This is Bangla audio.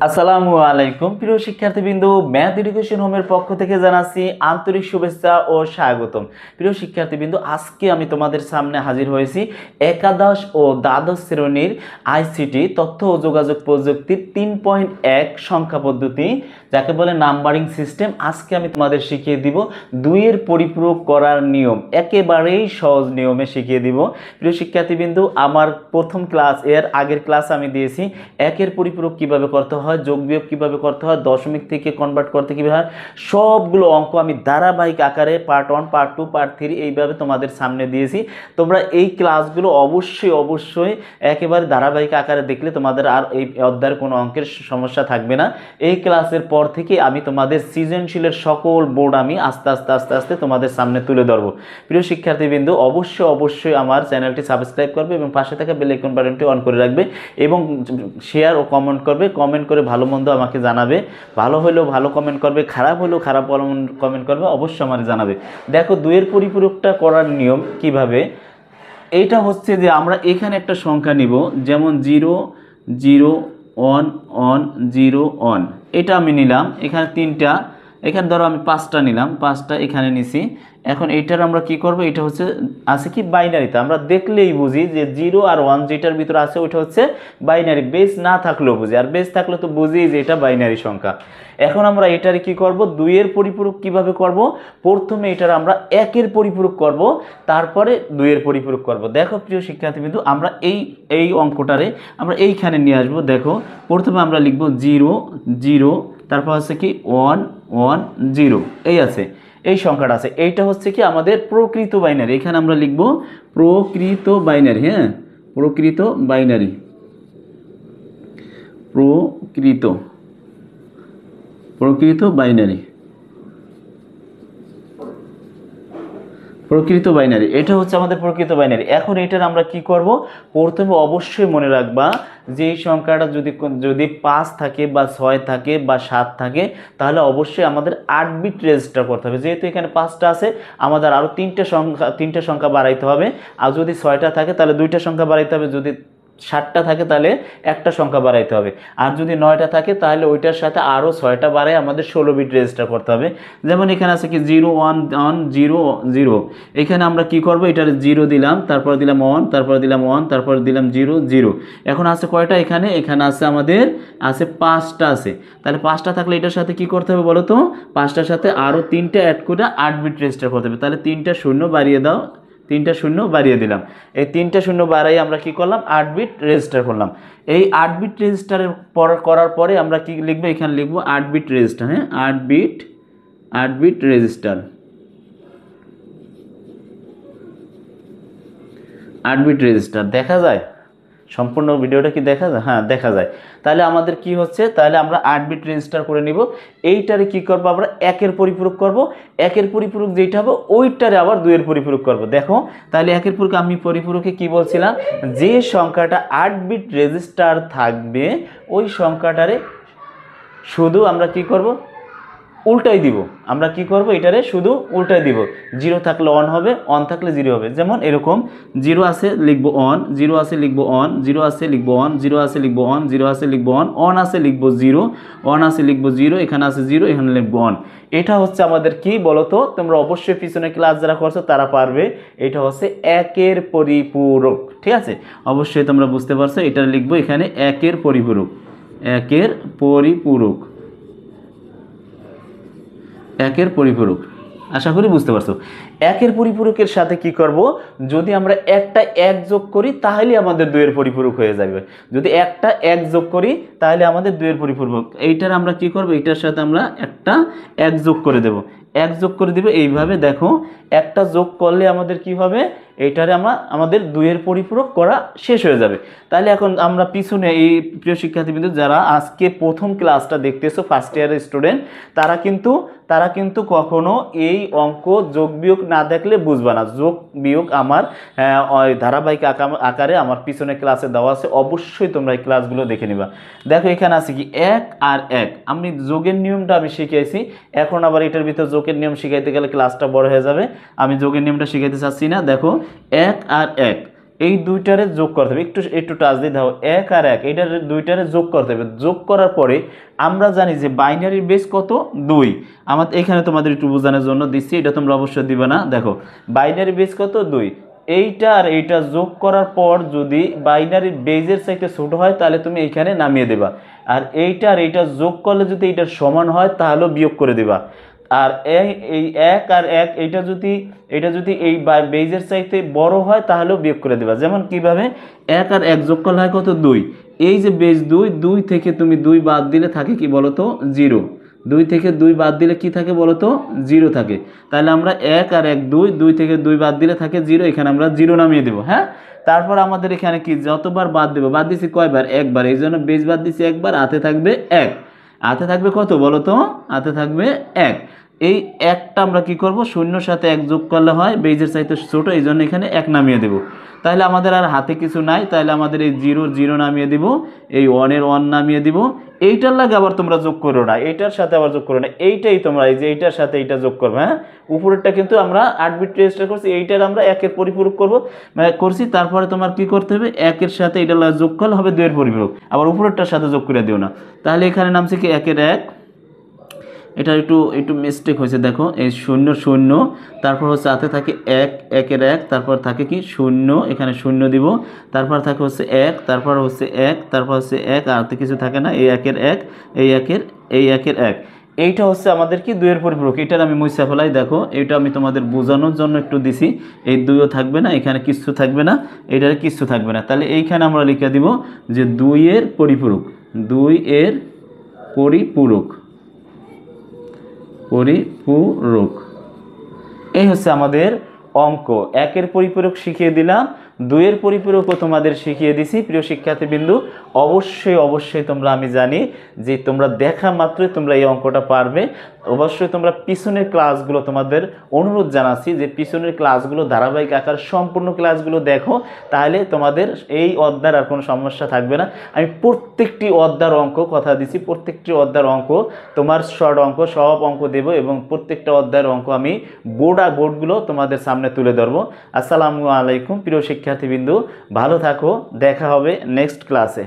আসসালামু আলাইকুম প্রিয় শিক্ষার্থীবৃন্দ, ম্যাথ এডুকেশন হোমের পক্ষ থেকে জানাচ্ছি আন্তরিক শুভেচ্ছা ও স্বাগতম। প্রিয় শিক্ষার্থীবৃন্দ, আজকে আমি তোমাদের সামনে হাজির হয়েছি একাদশ ও দ্বাদশ শ্রেণীর আইসিটি তথ্য ও যোগাযোগ প্রযুক্তির 3.1 সংখ্যা পদ্ধতি, যাকে বলে নাম্বারিং সিস্টেম। আজকে আমি তোমাদের শিখিয়ে দিব দুইয়ের পরিপূরক করার নিয়ম, একেবারেই সহজ নিয়মে শিখিয়ে দিব। প্রিয় শিক্ষার্থীবৃন্দ, আমার প্রথম ক্লাস, এর আগের ক্লাস আমি দিয়েছি একের পরিপূরক কিভাবে করতে হয়, যোগ বিয়োগ কিভাবে করতে হয়, দশমিক থেকে কনভার্ট করতে কিভাবে হয়, সবগুলো অঙ্ক আমি ধারাবাহিক আকারে পার্ট 1, পার্ট 2, পার্ট 3 এইভাবে তোমাদের সামনে দিয়েছি। তোমরা এই ক্লাসগুলো অবশ্যই একেবারে ধারাবাহিক আকারে দেখলে তোমাদের আর এই অধ্যায়ের কোনো অঙ্কের সমস্যা থাকবে না। এই ক্লাসের পর থেকে আমি তোমাদের সৃজনশীলের সকল বোর্ড আমি আস্তে আস্তে তোমাদের সামনে তুলে ধরবো। প্রিয় শিক্ষার্থীবৃন্দ, অবশ্যই আমার চ্যানেলটি সাবস্ক্রাইব করবে এবং পাশে থাকা বেল আইকন বাটনটি অন করে রাখবে এবং শেয়ার ও কমেন্ট করবে। কমেন্ট করে ভালো মন্দ আমাকে জানাবে, ভালো হলেও ভালো কমেন্ট করবে, খারাপ হলেও খারাপ কমেন্ট করবে, অবশ্যই আমার জানাবে। দেখো দুইয়ের পরিপূরকটা করার নিয়ম কিভাবে। এইটা হচ্ছে যে আমরা এখানে একটা সংখ্যা নিব, যেমন 0 0 1 1 0 1, এটা আমি নিলাম। এখানে তিনটা, এখানে ধরো আমি 5টা নিলাম, 5টা এখানে নিছি। এখন এইটার আমরা কি করব, এটা হচ্ছে আছে কি বাইনারিতে, আমরা দেখলেই বুঝি যে 0 আর 1 যেটার ভিতরে আছে ওইটা হচ্ছে বাইনারি, বেস না থাকলেও বুঝি, আর বেস থাকলে তো বুঝি যে এটা বাইনারি সংখ্যা। এখন আমরা এটারে কি করব, দুইয়ের পরিপূরক কিভাবে করব। প্রথমে এটার আমরা একের পরিপূরক করব, তারপরে দুইয়ের পরিপূরক করব। দেখো প্রিয় শিক্ষার্থীবৃন্দ, আমরা এই অঙ্কটারে আমরা এইখানে নিয়ে আসবো। দেখো প্রথমে আমরা লিখব 0 0, তারপর হচ্ছে কি 1 1 0, এই আছে, এই সংখ্যাটা আছে। এইটা হচ্ছে কি আমাদের প্রকৃত বাইনারি। এখানে আমরা লিখব প্রকৃত বাইনারি। হ্যাঁ, প্রকৃত বাইনারি, প্রকৃত বাইনারি, প্রকৃত বাইনারি, এটা হচ্ছে আমাদের প্রকৃত বাইনারি। এখন এটার আমরা কি করব, প্রথমে অবশ্যই মনে রাখবা যে এই সংখ্যাটা যদি 5 থাকে বা 6 থাকে বা 7 থাকে, তাহলে অবশ্যই আমাদের 8 বিট রেজিস্টার করতে হবে। যেহেতু এখানে 5টা আছে, আমাদের আরও তিনটা সংখ্যা বাড়াইতে হবে। আর যদি 6টা থাকে তাহলে 2টা সংখ্যা বাড়াইতে হবে, যদি 7টা থাকে তাহলে একটা সংখ্যা বাড়াইতে হবে, আর যদি 9টা থাকে তাহলে ওইটার সাথে আরও 6টা বাড়ায় আমাদের 16 বিট রেজিস্টার করতে হবে। যেমন এখানে আছে কি 0 1 1 0 0, এখানে আমরা কি করব, এটার 0 দিলাম, তারপর দিলাম 1, তারপর দিলাম 1, তারপর দিলাম 0 0। এখন আছে কয়টা, এখানে আছে আমাদের আছে 5টা আছে। তাহলে 5টা থাকলে এটার সাথে কি করতে হবে বলো তো, 5টার সাথে আরও 3টা অ্যাড করে 8 বিট রেজিস্টার করতে হবে। তাহলে 3টা শূন্য বাড়িয়ে দাও, 3টা শূন্য বাড়িয়ে দিলাম। এই 3টা শূন্য বাড়াই আমরা কি করলাম, 8 বিট রেজিস্টার করলাম। এই 8 বিট রেজিস্টারের করার পরে আমরা কি লিখবো, এখানে লিখবো 8 বিট রেজিস্টার। হ্যাঁ, 8 বিট রেজিস্টার, 8 বিট রেজিস্টার দেখা যায়। সম্পূর্ণ ভিডিওটা কি দেখা যায়? হ্যাঁ, দেখা যায়। তাহলে আমাদের কি হচ্ছে, তাহলে আমরা 8 বিট রেজিস্টার করে নিব। এইটারে কি করব, আমরা একের পরিপূরক করব। একের পরিপূরক যেটা হবে ওইটারে আবার দুইয়ের পরিপূরক করব। দেখো তাহলে একের পরিপূরকে কি বলছিলাম, যে সংখ্যাটা 8 বিট রেজিস্টার থাকবে ওই সংখ্যাটারে শুধু আমরা কি করব, উল্টাই দিব। আমরা কি করব, এটারে শুধু উল্টাই দিব। 0 থাকলে 1 হবে, 1 থাকলে 0 হবে। যেমন এরকম 0 আছে লিখব 1, 0 আছে লিখব 1, 0 আছে লিখব 1, 0 আছে লিখব 1, 0 আছে লিখব 1, 1 আছে লিখব 0, 1 আছে লিখব 0, এখানে আছে 0, এখানে লিখব 1। এটা হচ্ছে আমাদের কি বলতো, তোমরা অবশ্যই পিছনে ক্লাস যারা করছো তারা পারবে। এটা হচ্ছে একের পরিপূরক, ঠিক আছে? অবশ্যই তোমরা বুঝতে পারছো। এটা লিখবো এখানে একের পরিপূরক, একের পরিপূরক, একের পরিপূরক। আশা করি বুঝতে পারছো। একের পরিপূরকের সাথে কি করব, যদি আমরা একটা 1 যোগ করি তাহলে আমাদের দুইয়ের পরিপূরক হয়ে যাবে। যদি একটা 1 যোগ করি তাহলে আমাদের দুইয়ের পরিপূরক। এইটার আমরা কি করব, এইটার সাথে আমরা একটা 1 যোগ করে দেব, 1 যোগ করে দিব। এইভাবে দেখো একটা যোগ করলে আমাদের কি হবে, এইটারে আমাদের দুইয়ের পরিপূরক করা শেষ হয়ে যাবে। তাহলে এখন আমরা পিছনে এই প্রিয় শিক্ষার্থীবৃন্দ যারা আজকে প্রথম ক্লাসটা দেখতেছো, ফার্স্ট ইয়ারের স্টুডেন্ট, তারা কিন্তু কখনো এই অঙ্ক যোগ বিয়োগ না দেখলে বুঝবা না। যোগ বিয়োগ আমার ধারাবাহিক আকারে আমার পিছনে ক্লাসে দেওয়া আছে, অবশ্যই তোমরা এই ক্লাসগুলো দেখে নিবা। দেখো এখানে আছে কি 1 আর 1, আমি যোগের নিয়মটা আমি শিখিয়েছি। এখন আবার এটার ভিতর যোগের নিয়ম শিখাইতে গেলে ক্লাসটা বড় হয়ে যাবে, আমি যোগের নিয়মটা শিখাইতে চাচ্ছি না। দেখো 1 আর 1, এই দুইটারে যোগ করতে হবে, একটু একটু টাচ দিয়ে দাও, 1 আর 1 এইটার দুইটারে যোগ করতে হবে। যোগ করার পরে আমরা জানি যে বাইনারির বেস কত 2। আমাদের এখানে তোমাদের একটু বোঝানোর জন্য দিচ্ছি, এটা তোমরা অবশ্যই দিবে না। দেখো বাইনারি বেস কত 2, এইটা আর এইটা যোগ করার পর যদি বাইনারির বেজের চাইতে ছোট হয় তাহলে তুমি এইখানে নামিয়ে দেবা, আর এইটা আর এইটা যোগ করলে যদি এইটার সমান হয় তাহলেও বিয়োগ করে দেবা। আর এই 1 আর 1 এটা যদি এই বেজের চাইতে বড় হয় তাহলেও বিয়োগ করে দেবা। যেমন কিভাবে, 1 আর 1 যোগ করলে হয় কত 2, এই যে বেজ 2 থেকে তুমি 2 বাদ দিলে থাকে কি বলো তো 0, 2 থেকে 2 বাদ দিলে কি থাকে বলো তো 0 থাকে। তাহলে আমরা 1 আর 1 2 থেকে 2 বাদ দিলে থাকে 0, এখানে আমরা 0 নামিয়ে দেবো। হ্যাঁ, তারপর আমাদের এখানে কি যতবার বাদ দেবো, বাদ দিছি কয়বার, একবার, এই জন্য বেজ বাদ দিছি একবার, হাতে থাকবে 1, হাতে থাকবে কত বলো তো, হাতে থাকবে 1। এই 1টা আমরা কি করব, শূন্যর সাথে 1 যোগ করলে হয় বেজের চাইতে ছোট, এই জন্য এখানে 1 নামিয়ে দেব। তাহলে আমাদের আর হাতে কিছু নাই, তাহলে আমাদের এই 0 নামিয়ে দিব, এই 1 নামিয়ে দিব। এইটার লাগে আবার তোমরা যোগ করো না, এইটার সাথে আবার যোগ করো না, এইটাই তোমরা এই যে এইটার সাথে এইটা যোগ করবে। হ্যাঁ, উপরেরটা কিন্তু আমরা 8 বিট রেজিস্টার করছি, এইটার আমরা 1-এর পরিপূরক করছি। তারপরে তোমার কি করতে হবে, 1-এর সাথে এটা যোগ করলে হবে 2-এর পরিপূরক, আবার উপরেরটার সাথে যোগ করে দিও না। তাহলে এখানে নামছে কি 1-এর 1, এটা একটু মিস্টেক হয়েছে, দেখো এই 0 তারপর হচ্ছে হাতে থাকে 1-এর 1, তারপর থাকে কি 0, এখানে 0 দিব, তারপর থাকে হচ্ছে 1, তারপর হচ্ছে 1, তারপর হচ্ছে 1, আর তো কিছু থাকে না, এই 1-এর 1, এই 1-এর 1, এইটা হচ্ছে আমাদের কি 2-এর পরিপূরক। এটার আমি মুছে ফেলাই, দেখো এটা আমি তোমাদের বোঝানোর জন্য একটু দিছি, এই 2ও থাকবে না, এখানে কিছু থাকবে না, এটার কিছু থাকবে না। তাহলে এইখানে আমরা লিখে দিব যে 2-এর পরিপূরক, 2-এর পরিপূরক, এই হচ্ছে আমাদের অঙ্ক। 1-এর পরিপূরক শিখিয়ে দিলাম, 2-এর পরিপূরকও তোমাদের শিখিয়ে দিছি। প্রিয় শিক্ষার্থীবৃন্দু, অবশ্যই তোমরা, আমি জানি যে তোমরা দেখা মাত্রই তোমরা এই অঙ্কটা পারবে। অবশ্যই তোমরা পিছনের ক্লাসগুলো, তোমাদের অনুরোধ জানাচ্ছি যে পিছনের ক্লাসগুলো ধারাবাহিক আকার সম্পূর্ণ ক্লাসগুলো দেখো, তাহলে তোমাদের এই অধ্যায়ের আর কোনো সমস্যা থাকবে না। আমি প্রত্যেকটি অধ্যায়ের অঙ্ক কথা দিছি, প্রত্যেকটি অধ্যায়ের অঙ্ক তোমার শর্ট অঙ্ক সব অঙ্ক দেব, এবং প্রত্যেকটা অধ্যায়ের অঙ্ক আমি বোর্ডগুলো তোমাদের সামনে তুলে ধরবো। আসসালামু আলাইকুম প্রিয় শিক্ষার্থীবৃন্দু, ভালো থাকো, দেখা হবে নেক্সট ক্লাসে।